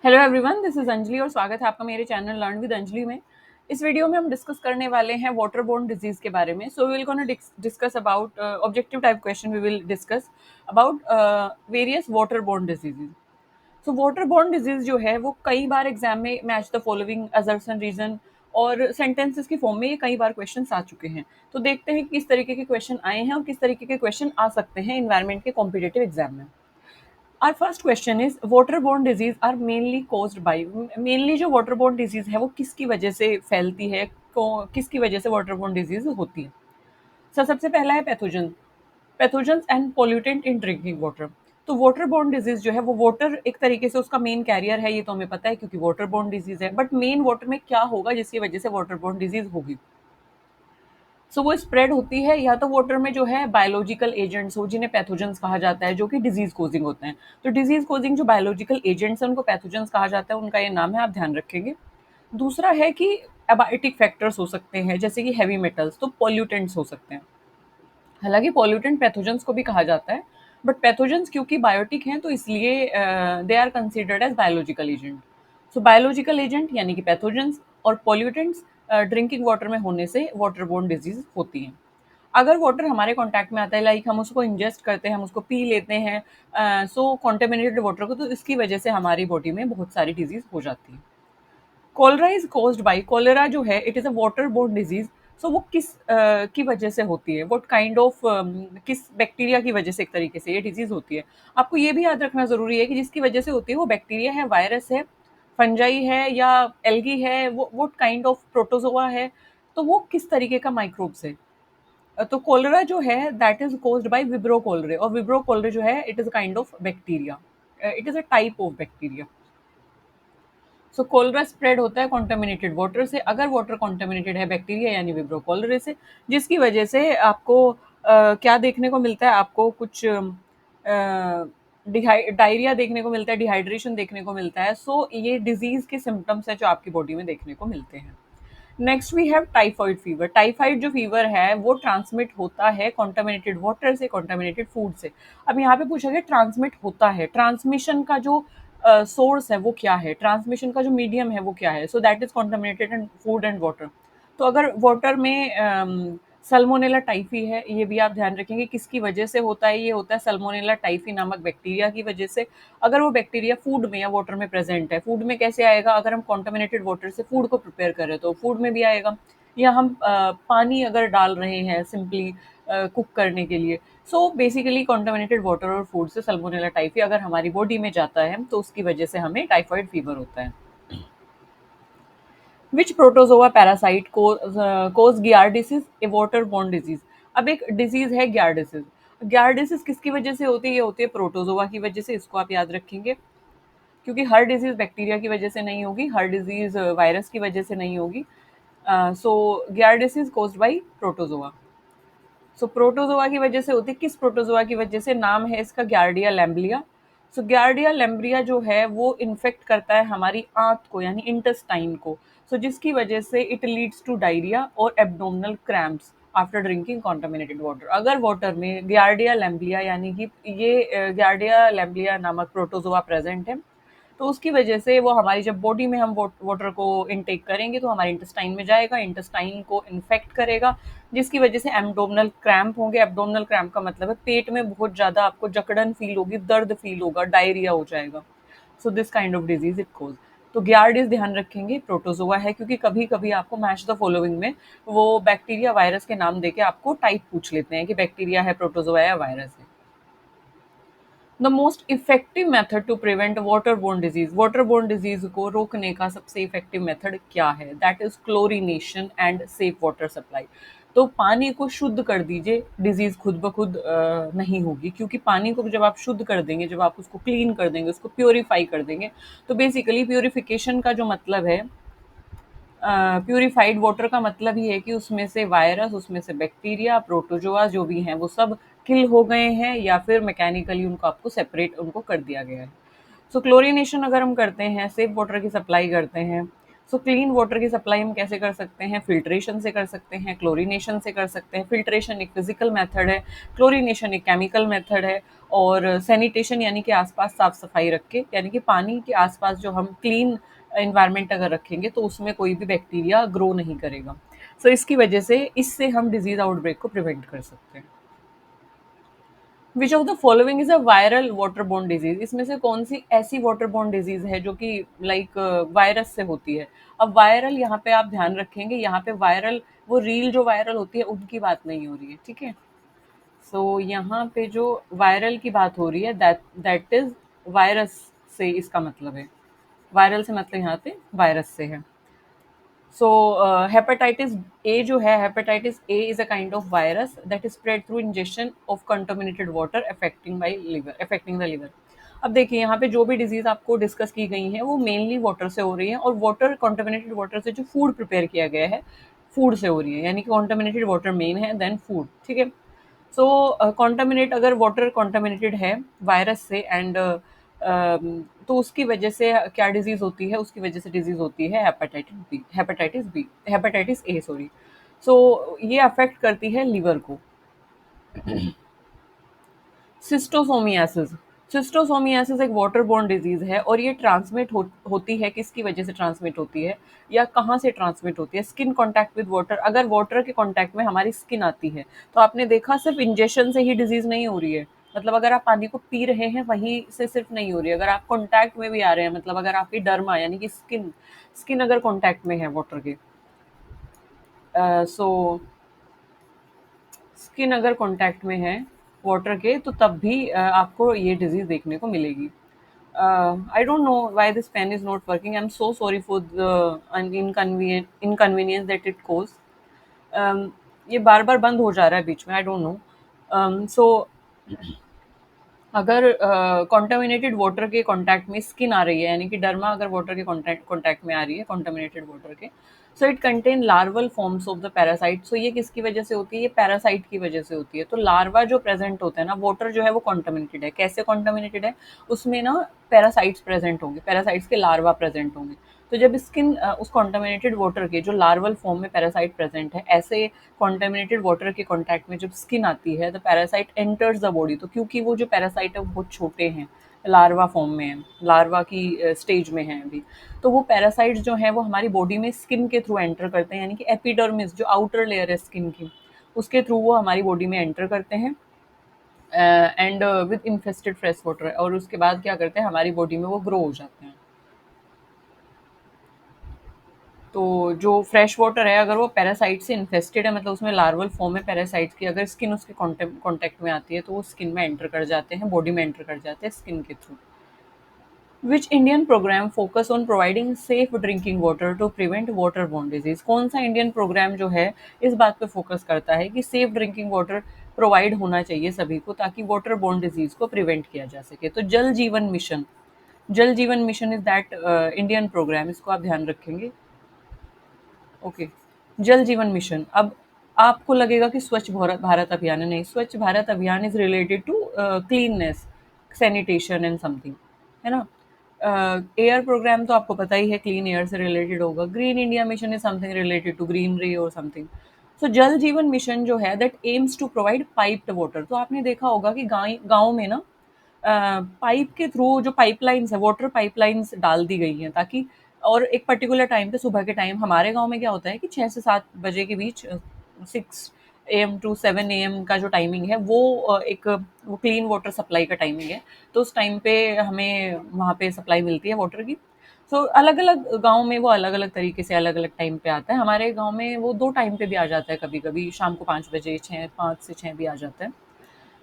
Hello everyone, this is Anjali और स्वागत है आपका मेरे चैनल लर्न विद अंजलि में। इस वीडियो में हम डिस्कस करने वाले हैं वाटर बोर्न डिजीज के बारे में। So we will gonna discuss about objective type question. We will discuss about various water borne diseases. So water borne disease जो है वो कई बार एग्जाम में match the following assertion reason और सेंटेंसेस की फॉर्म में ये कई बार क्वेश्चन आ चुके हैं। तो देखते हैं कि किस तरीके के क्वेश्चन आए हैं और किस तरीके के क्वेश्चन आ सकते हैं इन्वायरमेंट के कॉम्पिटेटिव एग्जाम में। Our first question is waterborne disease are mainly caused by mainly जो waterborne disease है वो किसकी वजह से फैलती है, किसकी वजह से waterborne disease होती है। सबसे पहला है pathogens and pollutant in drinking water. तो वाटर बोर्न डिजीज जो है वो वाटर एक तरीके से उसका मेन कैरियर है, ये तो हमें पता है क्योंकि वाटर बोर्न डिजीज है। बट मेन वाटर में क्या होगा जिसकी वजह से वाटर बोर्न डिजीज होगी। सो वो स्प्रेड होती है या तो वाटर में जो है बायोलॉजिकल एजेंट्स हो जिन्हें पैथोजेंस कहा जाता है, जो कि डिजीज कोजिंग होते हैं। तो डिजीज कोजिंग जो बायोलॉजिकल एजेंट्स हैं उनको पैथोजेंस कहा जाता है, उनका ये नाम है, आप ध्यान रखेंगे। दूसरा है कि एबायोटिक फैक्टर्स हो सकते हैं जैसे कि हैवी मेटल्स, तो पॉल्यूटेंट्स हो सकते हैं। हालांकि पॉल्यूटेंट पैथोजेंस को भी कहा जाता है, बट पैथोजेंस क्योंकि बायोटिक हैं तो इसलिए they are considered as biological agent. So biological agent यानी कि पैथोजेंस और पॉल्यूटेंट्स ड्रिंकिंग वाटर में होने से वाटर बोर्न डिजीज होती हैं। अगर वाटर हमारे कांटेक्ट में आता है, लाइक हम उसको इंजेस्ट करते हैं, हम उसको पी लेते हैं, सो कॉन्टेमिनेटेड वाटर को, तो इसकी वजह से हमारी बॉडी में बहुत सारी डिजीज हो जाती है। Cholera is caused by, cholera जो है it is a water borne disease. So वो किस की वजह से होती है, व्हाट काइंड ऑफ, किस बैक्टीरिया की वजह से एक तरीके से ये डिजीज होती है। आपको ये भी याद रखना जरूरी है कि जिसकी वजह से होती है वो बैक्टीरिया है, वायरस है, फंजाई है या एल्गी है, वो व्हाट काइंड ऑफ प्रोटोजोआ है, तो वो किस तरीके का माइक्रोब्स है। तो कोलरा जो है that is caused by vibrio cholerae, और विब्रो कोलरे जो है it is a kind of bacteria, it is a type of bacteria. So cholera spread होता है कॉन्टेमिनेटेड वाटर से, अगर वाटर कॉन्टेमिनेटेड है बैक्टीरिया यानी विब्रो कोलरे से, जिसकी वजह से आपको क्या देखने को मिलता है, आपको कुछ डायरिया देखने को मिलता है, डिहाइड्रेशन देखने को मिलता है। सो ये डिजीज के सिम्टम्स है जो आपकी बॉडी में देखने को मिलते हैं। Next we have typhoid fever. Typhoid जो फीवर है वो ट्रांसमिट होता है कॉन्टामिनेटेड वाटर से, कॉन्टामिनेटेड फूड से। अब यहाँ पे पूछा गया ट्रांसमिट होता है, ट्रांसमिशन का जो सोर्स है वो क्या है, ट्रांसमिशन का जो मीडियम है वो क्या है। So that is contaminated and food and water. तो अगर वाटर में सल्मोनेला टाइफी है, ये भी आप ध्यान रखेंगे किसकी वजह से होता है, ये होता है सल्मोनेला टाइफी नामक बैक्टीरिया की वजह से। अगर वो बैक्टीरिया फूड में या वाटर में प्रेजेंट है, फूड में कैसे आएगा, अगर हम कॉन्टामिनेटेड वाटर से फूड को प्रिपेयर करें तो फूड में भी आएगा, या हम पानी अगर डाल रहे हैं सिंपली कुक करने के लिए। सो बेसिकली कॉन्टामिनेटेड वाटर और फूड से सल्मोनेला टाइफी अगर हमारी बॉडी में जाता है तो उसकी वजह से हमें टाइफाइड फीवर होता है। विच प्रोटोजोआ पैरासाइट कोज गियार्डिसिस, ए वाटर बोर्न डिजीज। अब एक डिजीज है गियार्डिसिस। गियार्डिसिस किसकी वजह से होती है, ये होती है प्रोटोजोआ की वजह से, इसको आप याद रखेंगे, क्योंकि हर डिजीज बैक्टीरिया की वजह से नहीं होगी, हर डिजीज वायरस की वजह से नहीं होगी। So giardiasis caused by protozoa. So protozoa की वजह से होती है, किस प्रोटोजोआ की वजह से, नाम है इसका ग्यार्डिया लैम्ब्लिया। सो ग्यार्डिया लैम्ब्लिया जो है वो इन्फेक्ट करता है हमारी आंत को यानी इंटेस्टाइन को। जिसकी वजह से इट लीड्स टू डायरिया और abdominal cramps after drinking contaminated water. अगर वाटर में ग्यार्डिया लैम्ब्लिया यानी कि ये ग्यार्डिया लैम्ब्लिया नामक प्रोटोजोआ प्रेजेंट है, तो उसकी वजह से वो हमारी जब बॉडी में हम वाटर को इनटेक करेंगे तो हमारे इंटेस्टाइन में जाएगा, इंटेस्टाइन को इन्फेक्ट करेगा, जिसकी वजह से एब्डोमिनल क्रैम्प होंगे। एब्डोमिनल क्रैम्प का मतलब है पेट में बहुत ज़्यादा आपको जकड़न फील होगी, दर्द फील होगा, डायरिया हो जाएगा। So this kind of disease it cause. तो ग्यार्डिस ध्यान रखेंगे प्रोटोजोआ है, क्योंकि कभी कभी आपको मैच द फॉलोइंग में वो बैक्टीरिया वायरस के नाम देके आपको टाइप पूछ लेते हैं कि बैक्टीरिया है, प्रोटोजोआ या वायरस है। The most effective method to prevent water borne disease, water borne disease को रोकने का सबसे इफेक्टिव मेथड क्या है, that is chlorination and safe water supply. तो पानी को शुद्ध कर दीजिए, डिजीज खुद ब खुद नहीं होगी, क्योंकि पानी को जब आप शुद्ध कर देंगे, जब आप उसको क्लीन कर देंगे, उसको प्योरीफाई कर देंगे, तो बेसिकली प्योरीफिकेशन का जो मतलब है, प्यूरिफाइड वाटर का मतलब ही है कि उसमें से वायरस, उसमें से बैक्टीरिया, प्रोटोजोआ जो भी हैं वो सब किल हो गए हैं, या फिर मैकेनिकली उनको आपको सेपरेट उनको कर दिया गया है। सो क्लोरीनेशन अगर हम करते हैं, सेफ वाटर की सप्लाई करते हैं, सो क्लीन वाटर की सप्लाई हम कैसे कर सकते हैं? फिल्ट्रेशन से कर सकते हैं, क्लोरीनेशन से कर सकते हैं। फिल्ट्रेशन एक फिजिकल मेथड है, क्लोरीनेशन एक केमिकल मेथड है, और सैनिटेशन यानी कि आसपास साफ सफाई रख के, यानी कि पानी के आसपास जो हम क्लीन इन्वायरमेंट अगर रखेंगे तो उसमें कोई भी बैक्टीरिया ग्रो नहीं करेगा। सो इसकी वजह से इससे हम डिजीज आउटब्रेक को प्रिवेंट कर सकते हैं। Which of the following is a viral waterborne disease? इसमें से कौन सी ऐसी वाटरबोर्न डिजीज है जो कि लाइक वायरस से होती है? अब वायरल यहाँ पे आप ध्यान रखेंगे, यहाँ पे वायरल वो रील जो वायरल होती है उनकी बात नहीं हो रही है, ठीक है। सो यहाँ पे जो वायरल की बात हो रही है, दैट दैट इज वायरस से इसका मतलब है। वायरल से मतलब यहाँ पे वायरस से है। सो हेपेटाइटिस ए जो है, hepatitis A is a kind of virus that is spread through injection of contaminated water affecting the liver. अब देखिए यहाँ पे जो भी डिजीज आपको डिस्कस की गई है वो मेनली वाटर से हो रही है, और वाटर कंटामिनेटेड वाटर से जो फूड प्रिपेयर किया गया है फूड से हो रही है, यानी कि कंटामिनेटेड वाटर मेन है, देन फूड, ठीक है। सो कॉन्टामिनेट अगर वाटर कॉन्टामिनेटेड है वायरस से एंड तो उसकी वजह से क्या डिजीज होती है? उसकी वजह से डिजीज होती है हेपेटाइटिस ए, सॉरी। सो ये अफेक्ट करती है लिवर को। सिस्टोसोमियासिस, सिस्टोसोमियासिस एक वाटरबोर्न डिजीज है, और ये होती है, किसकी वजह से ट्रांसमिट होती है या कहाँ से ट्रांसमिट होती है? Skin contact with water. अगर वाटर के कांटेक्ट में हमारी स्किन आती है तो आपने देखा सिर्फ इंजेक्शन से ही डिजीज नहीं हो रही है, मतलब अगर आप पानी को पी रहे हैं वहीं से सिर्फ नहीं हो रही है, अगर आप कांटेक्ट में भी आ रहे हैं, मतलब अगर आपकी डर्मा यानी कि स्किन स्किन अगर कांटेक्ट में है वाटर के, सो स्किन अगर कांटेक्ट में है वाटर के तो तब भी आपको ये डिजीज देखने को मिलेगी। I don't know why this pen is not working. I'm so sorry for the inconvenience that it caused. ये बार बार बंद हो जा रहा है बीच में, आई डोंट नो। सो अगर कॉन्टामिनेटेड वाटर के कांटेक्ट में स्किन आ रही है, यानी कि डर्मा अगर वाटर के कांटेक्ट में आ रही है कॉन्टामिनेटेड वाटर के, so it contain larval forms of the parasite. So ये किसकी वजह से होती है? ये पैरासाइट की वजह से होती है। तो लार्वा जो प्रेजेंट होता है ना, वाटर जो है वो कॉन्टामिनेटेड है। कैसे कॉन्टामिनेटेड है? उसमें ना पैरासाइट्स प्रेजेंट होंगे, पैरासाइट्स के लार्वा प्रेजेंट होंगे। तो जब स्किन उस कॉन्टामिनेटेड वाटर के जो लार्वल फॉर्म में पैरासाइट प्रेजेंट है, ऐसे कॉन्टामिनेटेड वाटर के कॉन्टैक्ट में जब स्किन आती है तो पैरासाइट एंटर्स द बॉडी। तो क्योंकि वो जो पैरासाइट है वो बहुत छोटे हैं, लार्वा फॉर्म में है, लार्वा की स्टेज में है अभी, तो वो पैरासाइट्स जो हैं वो हमारी बॉडी में स्किन के थ्रू एंटर करते हैं, यानी कि एपिडर्मिस जो आउटर लेयर है स्किन की, उसके थ्रू वो हमारी बॉडी में एंटर करते हैं and with infested fresh water, और उसके बाद क्या करते हैं हमारी बॉडी में वो ग्रो हो जाते हैं। तो जो फ्रेश वाटर है अगर वो पैरासाइट से इन्फेस्टेड है, मतलब उसमें लार्वल फॉर्म है पैरासाइट की, अगर स्किन उसके कांटेक्ट में आती है तो वो स्किन में एंटर कर जाते हैं, बॉडी में एंटर कर जाते हैं स्किन के थ्रू। Which Indian programme focus on providing safe drinking water to prevent water borne disease? कौन सा इंडियन प्रोग्राम जो है इस बात पे फोकस करता है कि सेफ ड्रिंकिंग वाटर प्रोवाइड होना चाहिए सभी को, ताकि वाटर बोर्न डिजीज को प्रिवेंट किया जा सके? तो Jal Jeevan mission, Jal Jeevan mission is that Indian programme, इसको आप ध्यान रखेंगे। ओके, जल जीवन मिशन। अब आपको लगेगा कि स्वच्छ भारत भारत अभियान है, नहीं, Swachh Bharat Abhiyan is related to cleanness, sanitation and something, है ना। एयर प्रोग्राम तो आपको पता ही है, क्लीन एयर से रिलेटेड होगा। Green India mission is something related to greenery और something. So Jal Jeevan mission जो है that aims to provide piped water. तो आपने देखा होगा कि गाँव में ना पाइप के थ्रू जो पाइपलाइंस है, वाटर पाइपलाइंस डाल दी गई हैं, ताकि और एक पर्टिकुलर टाइम पे, सुबह के टाइम, हमारे गांव में क्या होता है कि 6 से 7 बजे के बीच, 6 AM टू 7 AM का जो टाइमिंग है वो वो क्लीन वाटर सप्लाई का टाइमिंग है। तो उस टाइम पे हमें वहाँ पे सप्लाई मिलती है वाटर की। सो अलग अलग गांव में वो अलग अलग तरीके से अलग अलग टाइम पे आता है। हमारे गांव में वो 2 टाइम पे भी आ जाता है, कभी कभी शाम को 5 बजे, 5 से 6 भी आ जाता है।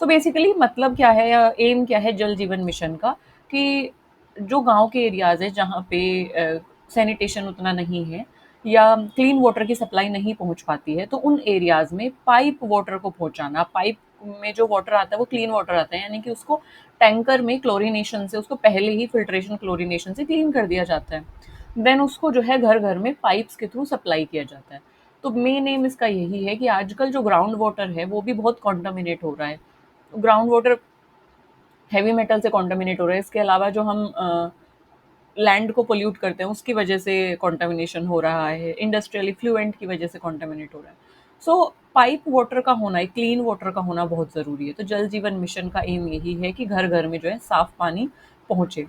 सो बेसिकली मतलब क्या है या एम क्या है जल जीवन मिशन का, कि जो गांव के एरियाज है जहाँ पे सैनिटेशन उतना नहीं है या क्लीन वाटर की सप्लाई नहीं पहुंच पाती है, तो उन एरियाज में पाइप वाटर को पहुंचाना। पाइप में जो वाटर आता है वो क्लीन वाटर आता है, यानी कि उसको टैंकर में क्लोरीनेशन से, उसको पहले ही फिल्ट्रेशन क्लोरीनेशन से क्लीन कर दिया जाता है, देन उसको जो है घर घर में पाइप्स के थ्रू सप्लाई किया जाता है। तो मेन एम इसका यही है कि आजकल जो ग्राउंड वाटर है वो भी बहुत कॉन्टामिनेट हो रहा है। ग्राउंड वाटर हैवी मेटल से कॉन्टामिनेट हो रहा है। इसके अलावा जो हम लैंड को पोल्यूट करते हैं उसकी वजह से कॉन्टामिनेशन हो रहा है, इंडस्ट्रियल इफ्लुएंट की वजह से कॉन्टामिनेट हो रहा है। सो पाइप वाटर का होना, एक क्लीन वाटर का होना बहुत ज़रूरी है। तो जल जीवन मिशन का एम यही है कि घर घर में जो है साफ पानी पहुँचे।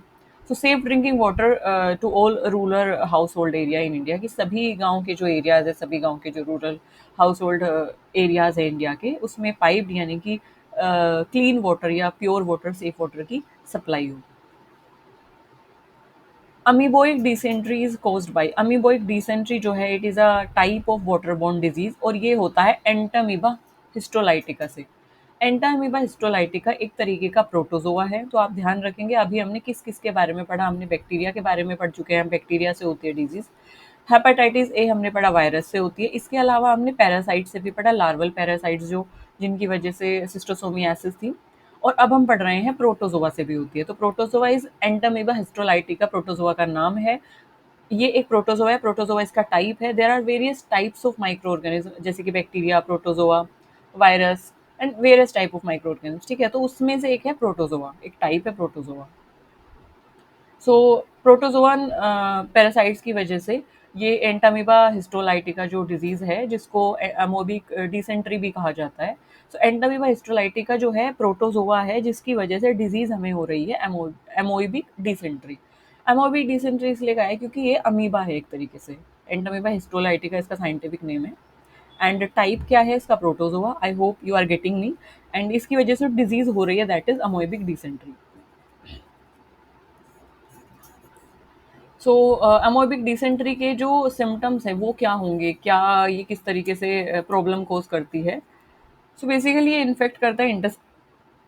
So safe drinking water to all rural household area in India, कि सभी गाँव के जो एरियाज़ है, सभी गाँव के जो रूरल हाउस होल्ड एरियाज़ है इंडिया के, उसमें पाइप यानी कि क्लीन वाटर या प्योर वाटर, सेफ वाटर की सप्लाई हो। Amoebic dysentery is caused by, amoebic dysentery जो है it is a type of waterborne disease, और ये होता है एंटामीबा हिस्टोलाइटिका से। एंटामीबा हिस्टोलाइटिका एक तरीके का प्रोटोजोआ है। तो आप ध्यान रखेंगे, अभी हमने किस किस के बारे में पढ़ा, हमने बैक्टीरिया के बारे में पढ़ चुके हैं, बैक्टीरिया से होती है डिजीज। हेपेटाइटिस ए हमने पढ़ा वायरस से होती है। इसके अलावा हमने पैरासाइट से भी पढ़ा, लार्वल पैरासाइट्स जो जिनकी वजह से सिस्टोसोमियासिस थी। और अब हम पढ़ रहे हैं प्रोटोजोआ से भी होती है। तो protozoa is Entamoeba histolytica, protozoa का नाम है। ये एक प्रोटोजोआ है, प्रोटोजोआ इसका टाइप है। There are various types of microorganism, जैसे कि bacteria, protozoa, virus and various type of microorganism. ठीक है, तो उसमें से एक है प्रोटोजोआ, एक टाइप है प्रोटोजोआ। सो प्रोटोजोअन पैरासाइट्स की वजह से ये एंटामीबा हिस्टोलाइटिका जो डिजीज है, जिसको अमोबिक डिसेंट्री भी कहा जाता है। सो एंटामीबा हिस्टोलाइटिका जो है प्रोटोजोआ है, जिसकी वजह से डिजीज हमें हो रही है एमोइबिक डिसेंट्री। एमोइबिक डिसेंट्री इसलिए कहा है क्योंकि ये अमीबा है एक तरीके से। एंटामीबा हिस्टोलाइटिका इसका साइंटिफिक नेम है। एंड टाइप क्या है इसका, protozoa. I hope you are getting me. And इसकी वजह से डिजीज हो रही है, that is amoebic dysentery. So amoebic dysentery के जो सिम्टम्स हैं वो क्या होंगे, क्या ये किस तरीके से प्रॉब्लम कोज करती है। सो बेसिकली ये इन्फेक्ट करता है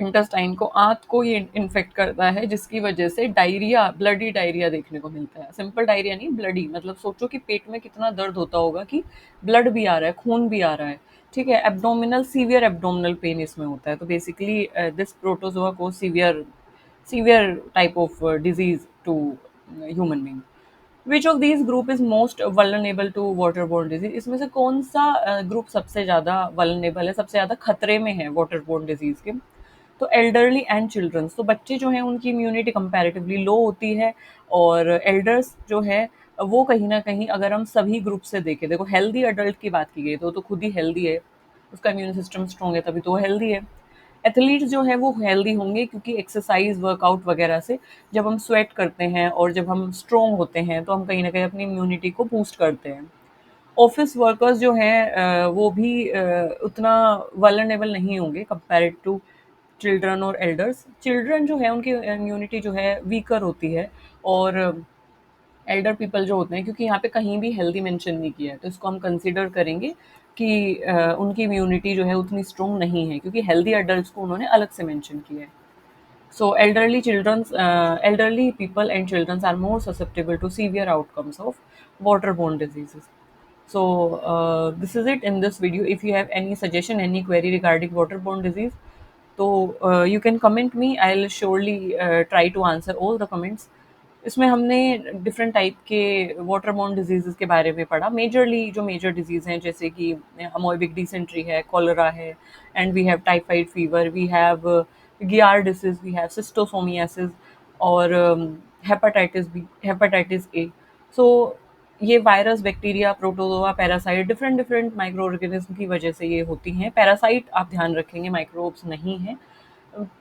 इंटेस्टाइन को, आंत को ये इन्फेक्ट करता है, जिसकी वजह से डायरिया, ब्लडी डायरिया देखने को मिलता है। सिंपल डायरिया नहीं, ब्लडी, मतलब सोचो कि पेट में कितना दर्द होता होगा कि ब्लड भी आ रहा है, खून भी आ रहा है। ठीक है, एब्डोमिनल, सीवियर एब्डोमिनल पेन इसमें होता है। तो बेसिकली दिस प्रोटोजोआ को severe type of disease to human being. Which of these group is most vulnerable to waterborne disease, इसमें से कौन सा ग्रुप सबसे ज्यादा वल्नरेबल है, सबसे ज्यादा खतरे में है वाटरबोर्न डिजीज के। तो एल्डरली एंड चिल्ड्रंस, तो बच्चे जो हैं उनकी इम्यूनिटी कंपैरेटिवली लो होती है। और एल्डर्स जो है वो कहीं ना कहीं, अगर हम सभी ग्रुप से देखें, देखो हेल्दी अडल्ट की बात की गई तो खुद ही हेल्दी है, उसका इम्यून सिस्टम स्ट्रॉन्ग है, तभी तो वो हेल्दी है। एथलीट्स जो है वो हेल्दी होंगे क्योंकि एक्सरसाइज, वर्कआउट वगैरह से जब हम स्वेट करते हैं और जब हम स्ट्रॉन्ग होते हैं तो हम कहीं ना कहीं अपनी इम्यूनिटी को बूस्ट करते हैं। ऑफिस वर्कर्स जो हैं वो भी उतना वल्नरेबल नहीं होंगे कंपेयर्ड टू चिल्ड्रन और एल्डर्स। चिल्ड्रन जो है उनकी इम्यूनिटी जो है वीकर होती है। और एल्डर पीपल जो होते हैं, क्योंकि यहाँ पे कहीं भी हेल्दी मेंशन नहीं किया है, तो इसको हम कंसिडर करेंगे कि उनकी इम्यूनिटी जो है उतनी स्ट्रॉन्ग नहीं है, क्योंकि हेल्दी एडल्ट्स को उन्होंने अलग से मेंशन किया है। So elderly people and children are more susceptible to severe outcomes of waterborne diseases. So this is it in this video. If you have any suggestion, any query regarding waterborne disease, so you can comment me. I'll surely try to answer all the comments. इसमें हमने different type के waterborne disease के बारे में पढ़ा। Majorly जो major disease हैं, जैसे कि अमोबिक डिसेंट्री है, कॉलरा है, and we have typhoid fever, we have giardiasis, we have schistosomiasis, और hepatitis B, hepatitis A. So ये virus, bacteria, protozoa, parasite, different different microorganism की वजह से ये होती हैं। पैरासाइट आप ध्यान रखेंगे, माइक्रोब्स नहीं हैं।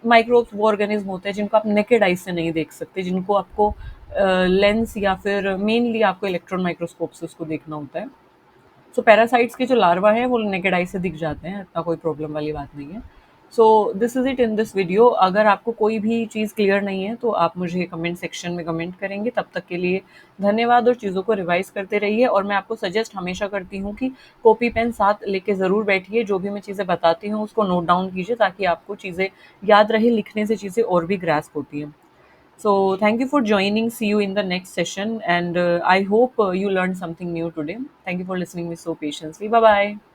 माइक्रोब्स वो ऑर्गेनिज्म होते हैं जिनको आप नेकेड आई से नहीं देख सकते, जिनको आपको लेंस या फिर मेनली आपको इलेक्ट्रॉन माइक्रोस्कोप से उसको देखना होता है। सो पैरासाइट्स के जो लार्वा हैं वो नेकेड आई से दिख जाते हैं, इतना कोई प्रॉब्लम वाली बात नहीं है। So this is it in this video. अगर आपको कोई भी चीज़ क्लियर नहीं है तो आप मुझे कमेंट सेक्शन में कमेंट करेंगे। तब तक के लिए धन्यवाद, और चीज़ों को रिवाइज करते रहिए। और मैं आपको सजेस्ट हमेशा करती हूँ कि कॉपी पेन साथ लेके ज़रूर बैठिए, जो भी मैं चीज़ें बताती हूँ उसको नोट डाउन कीजिए, ताकि आपको चीज़ें याद रहे। लिखने से चीज़ें और भी ग्रैस्प होती हैं। So, thank you for joining. See you in the next session. And I hope you learned something new today. Thank you for listening me so patiently. Bye bye.